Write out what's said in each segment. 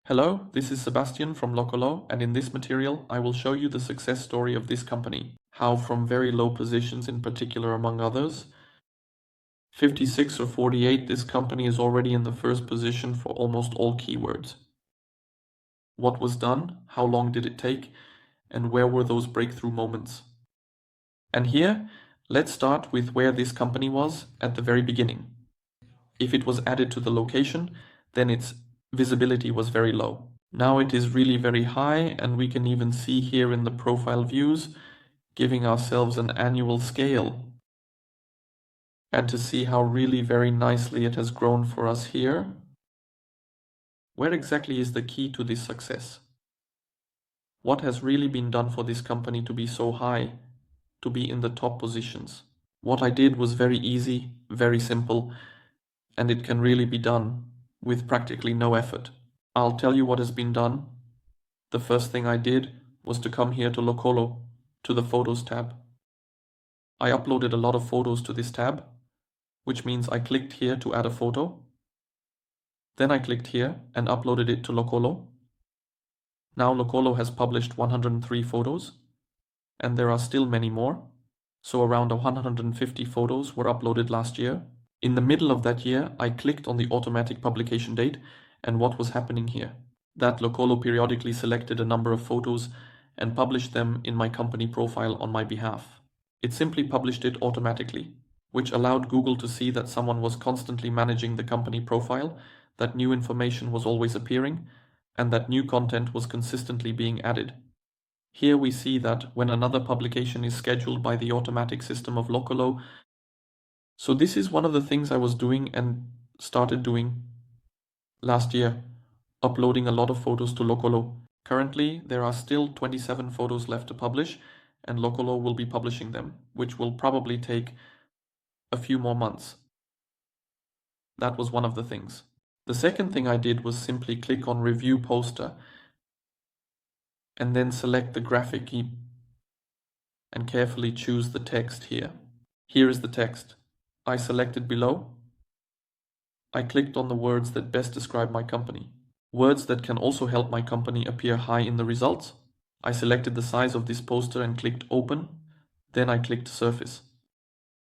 Hello, this is Sebastian from Locolo, and in this material I will show you the success story of this company, how from very low positions in particular among others, 56 or 48, this company is already in the first position for almost all keywords. What was done, how long did it take, and where were those breakthrough moments? And here, let's start with where this company was at the very beginning. If it was added to the location, then its visibility was very low. Now it is really very high, and we can even see here in the profile views, giving ourselves an annual scale. And to see how really very nicely it has grown for us here. Where exactly is the key to this success? What has really been done for this company to be so high, to be in the top positions? What I did was very easy, very simple, and it can really be done with practically no effort. I'll tell you what has been done. The first thing I did was to come here to Locolo, to the Photos tab. I uploaded a lot of photos to this tab, which means I clicked here to add a photo. Then I clicked here and uploaded it to Locolo. Now Locolo has published 103 photos, and there are still many more. So around 150 photos were uploaded last year. In the middle of that year, I clicked on the automatic publication date, and what was happening here? That Locolo periodically selected a number of photos and published them in my company profile on my behalf. It simply published it automatically, which allowed Google to see that someone was constantly managing the company profile, that new information was always appearing, and that new content was consistently being added. Here we see that when another publication is scheduled by the automatic system of Locolo. So this is one of the things I was doing and started doing last year, uploading a lot of photos to Locolo. Currently, there are still 27 photos left to publish, and Locolo will be publishing them, which will probably take a few more months. That was one of the things. The second thing I did was simply click on Review Poster and then select the graphic key and carefully choose the text here. Here is the text. I selected below. I clicked on the words that best describe my company. Words that can also help my company appear high in the results. I selected the size of this poster and clicked Open. Then I clicked Surface.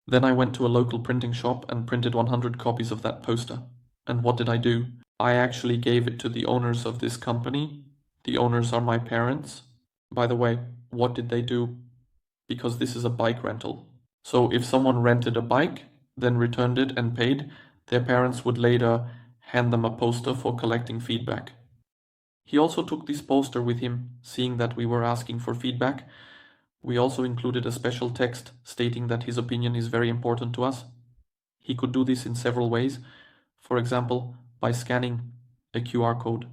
Then I went to a local printing shop and printed 100 copies of that poster. And what did I do? I actually gave it to the owners of this company. The owners are my parents. By the way, what did they do? Because this is a bike rental. So if someone rented a bike, then returned it and paid, their parents would later hand them a poster for collecting feedback. He also took this poster with him, seeing that we were asking for feedback. We also included a special text stating that his opinion is very important to us. He could do this in several ways, for example, by scanning a QR code.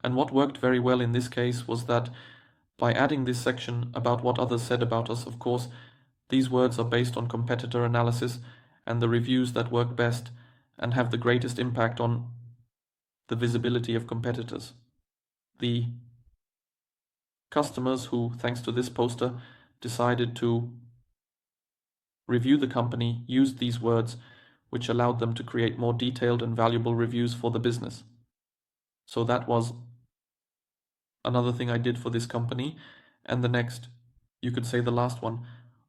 And what worked very well in this case was that by adding this section about what others said about us, of course, these words are based on competitor analysis and the reviews that work best and have the greatest impact on the visibility of competitors. The customers who, thanks to this poster, decided to review the company used these words, which allowed them to create more detailed and valuable reviews for the business. So that was another thing I did for this company. And the next, you could say the last one,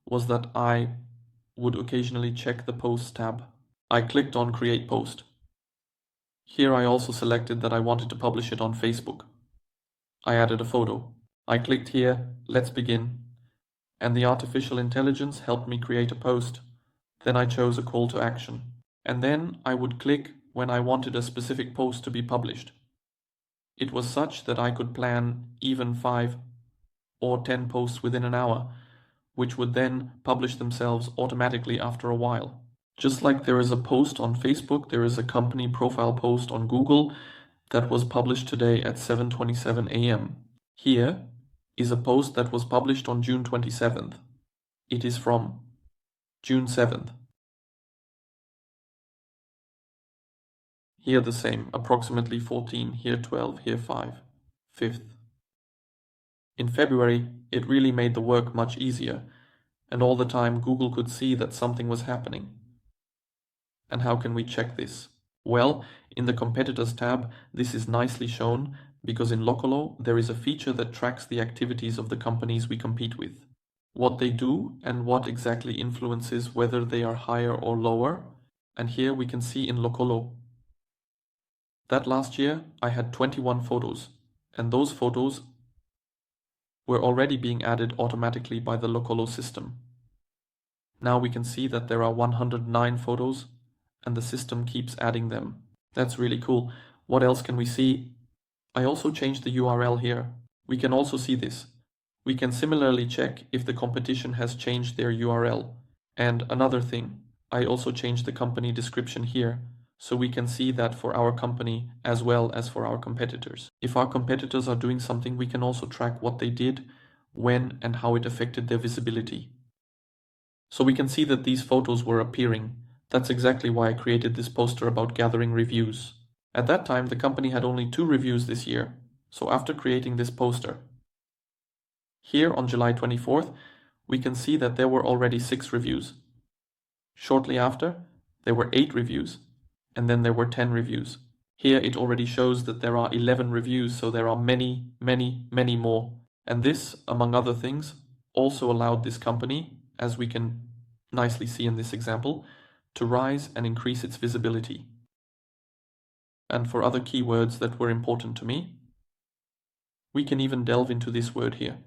was that I would occasionally check the Posts tab. I clicked on Create Post. Here I also selected that I wanted to publish it on Facebook. I added a photo. I clicked here, Let's Begin, and the artificial intelligence helped me create a post. Then I chose a call to action. And then I would click when I wanted a specific post to be published. It was such that I could plan even 5 or 10 posts within an hour, which would then publish themselves automatically after a while. Just like there is a post on Facebook, there is a company profile post on Google that was published today at 7:27 a.m. Here is a post that was published on June 27th. It is from June 7th. Here the same, approximately 14, here 12, here 5, 5th. In February, it really made the work much easier, and all the time Google could see that something was happening. And how can we check this? Well, in the competitors tab, this is nicely shown because in Locolo there is a feature that tracks the activities of the companies we compete with, what they do and what exactly influences whether they are higher or lower. And here we can see in Locolo that last year I had 21 photos, and those photos were already being added automatically by the Locolo system. Now we can see that there are 109 photos and the system keeps adding them. That's really cool. What else can we see? I also changed the URL here. We can also see this. We can similarly check if the competition has changed their URL. And another thing, I also changed the company description here, so we can see that for our company as well as for our competitors. If our competitors are doing something, we can also track what they did, when and how it affected their visibility. So we can see that these photos were appearing. That's exactly why I created this poster about gathering reviews. At that time, the company had only 2 reviews this year. So after creating this poster, here on July 24th, we can see that there were already 6 reviews. Shortly after, there were 8 reviews, and then there were 10 reviews. Here it already shows that there are 11 reviews, so there are many, many, many more. And this, among other things, also allowed this company, as we can nicely see in this example, to rise and increase its visibility. And for other keywords that were important to me, we can even delve into this word here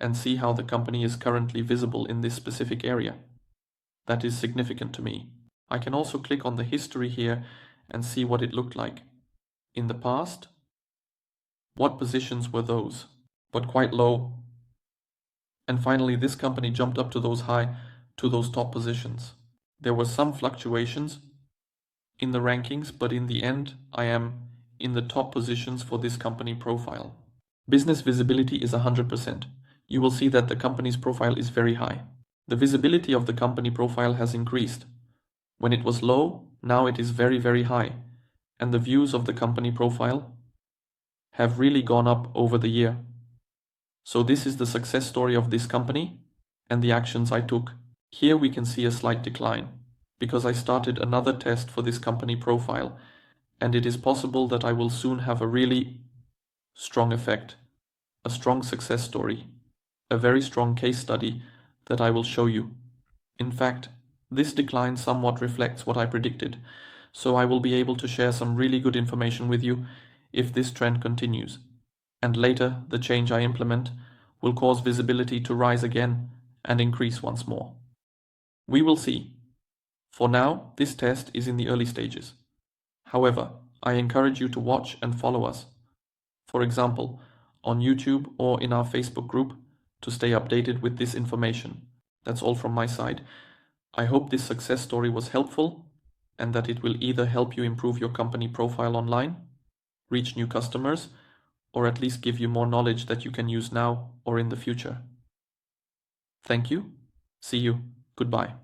and see how the company is currently visible in this specific area. That is significant to me. I can also click on the history here and see what it looked like. In the past, what positions were those? But quite low. And finally, this company jumped up to those top positions. There were some fluctuations in the rankings, but in the end, I am in the top positions for this company profile. Business visibility is 100%. You will see that the company's profile is very high. The visibility of the company profile has increased. When it was low, now it is very, very high. And the views of the company profile have really gone up over the year. So this is the success story of this company and the actions I took. Here we can see a slight decline because I started another test for this company profile, and it is possible that I will soon have a really strong effect, a strong success story, a very strong case study that I will show you. In fact, this decline somewhat reflects what I predicted, so I will be able to share some really good information with you if this trend continues. And later, the change I implement will cause visibility to rise again and increase once more. We will see. For now, this test is in the early stages. However, I encourage you to watch and follow us. For example, on YouTube or in our Facebook group to stay updated with this information. That's all from my side. I hope this success story was helpful and that it will either help you improve your company profile online, reach new customers, or at least give you more knowledge that you can use now or in the future. Thank you. See you. Goodbye.